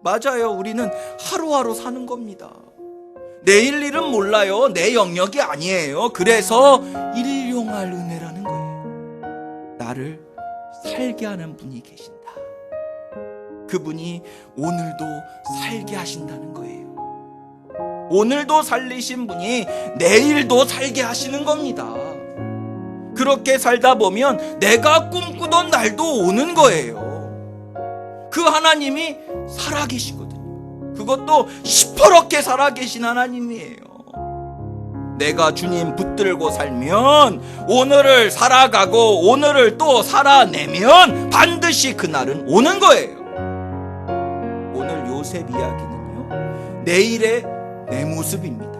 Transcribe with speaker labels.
Speaker 1: 맞아요. 우리는 하루하루 사는 겁니다. 내일 일은 몰라요. 내 영역이 아니에요. 그래서 일용할 은혜라는 거예요. 나를 살게 하는 분이 계신다. 그분이 오늘도 살게 하신다는 거예요. 오늘도 살리신 분이 내일도 살게 하시는 겁니다. 그렇게 살다 보면 내가 꿈꾸던 날도 오는 거예요. 그 하나님이 살아계시거든요. 그것도 시퍼렇게 살아계신 하나님이에요. 내가 주님 붙들고 살면, 오늘을 살아가고 오늘을 또 살아내면 반드시 그날은 오는 거예요. 오늘 요셉 이야기는요, 내일의 내 모습입니다.